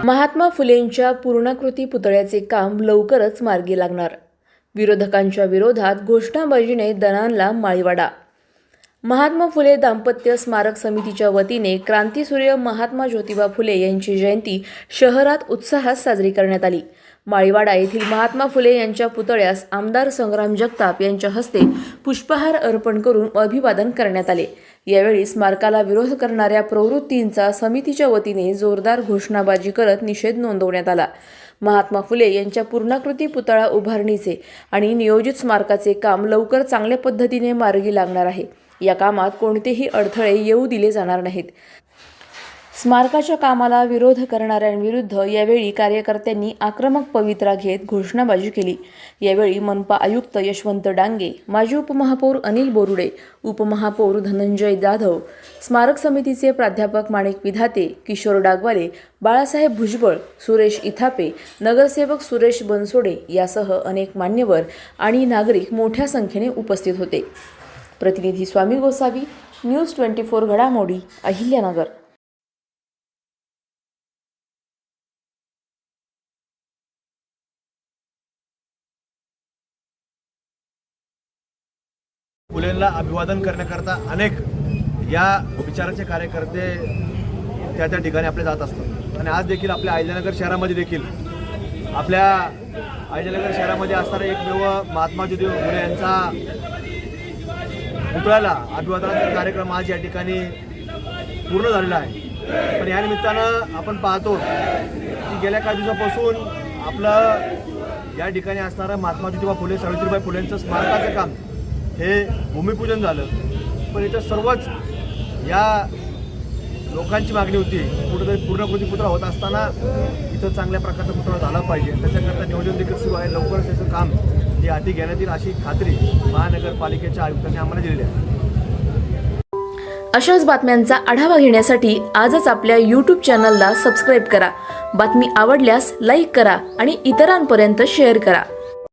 महात्मा फुलेंच्या पूर्णाकृती पुतळ्याचे काम लवकरच मार्गी लागणार. विरोधकांच्या विरोधात घोषणाबाजीने दणाणला माळीवाडा. महात्मा फुले दाम्पत्य स्मारक समितीच्या वतीने क्रांतीसूर्य महात्मा ज्योतिबा फुले यांची जयंती शहरात उत्साहात साजरी करण्यात आली. माळीवाडा येथील महात्मा फुले यांच्या पुतळ्यास आमदार संग्राम जगताप यांच्या हस्ते पुष्पहार अर्पण करून अभिवादन करण्यात आले. यावेळी स्मारकाला विरोध करणाऱ्या प्रवृत्तींचा समितीच्या वतीने जोरदार घोषणाबाजी करत निषेध नोंदवण्यात आला. महात्मा फुले यांच्या पूर्णाकृती पुतळा उभारणीचे आणि नियोजित स्मारकाचे काम लवकर चांगल्या पद्धतीने मार्गी लागणार आहे. या कामात कोणतेही अडथळे येऊ दिले जाणार नाहीत. स्मारकाच्या कामाला विरोध करणाऱ्यांविरुद्ध यावेळी कार्यकर्त्यांनी आक्रमक पवित्रा घेत घोषणाबाजी केली. यावेळी मनपा आयुक्त यशवंत डांगे, माजी उपमहापौर अनिल बोरुडे, उपमहापौर धनंजय जाधव, स्मारक समितीचे प्राध्यापक माणिक विधाते, किशोर डागवाले, बाळासाहेब भुजबळ, सुरेश इथापे, नगरसेवक सुरेश बनसोडे यासह अनेक मान्यवर आणि नागरिक मोठ्या संख्येने उपस्थित होते. प्रतिनिधी स्वामी गोसावी, न्यूज 24 घडामोडी, अहिल्यानगर. फुलेंना अभिवादन करण्याकरता अनेक या विचाराचे कार्यकर्ते त्या ठिकाणी आपले जात असतात. आणि आज देखील आपल्या अहिल्यानगर शहरामध्ये देखील असणारा एकमेव महात्मा ज्योतिबा फुले यांचा पुतळ्याला अभिवादनाचा कार्यक्रम आज या ठिकाणी पूर्ण झालेला आहे. पण या निमित्तानं आपण पाहतो की गेल्या काही दिवसापासून आपलं या ठिकाणी असणारं महात्मा ज्योतिबा फुले सावित्रीबाई फुलेंचं स्मारकाचं काम हे भूमिपूजन झालं. पण इथं सर्वच या लोकांची मागणी होती कुठेतरी पूर्णकृती पुतळा होत असताना इथं चांगल्या प्रकारचा पुतळा झाला पाहिजे. त्याच्याकरता नियोजन देखील सुरू आहे. लवकरच त्याचं काम हे हाती घेण्यात येईल अशी खात्री महानगरपालिकेच्या आयुक्तांनी आम्हाला दिलेली आहे. अशाच बातम्यांचा आढावा घेण्यासाठी आजच आपल्या YouTube चॅनलला सबस्क्राईब करा. बातमी आवडल्यास लाईक करा आणि इतरांपर्यंत शेअर करा.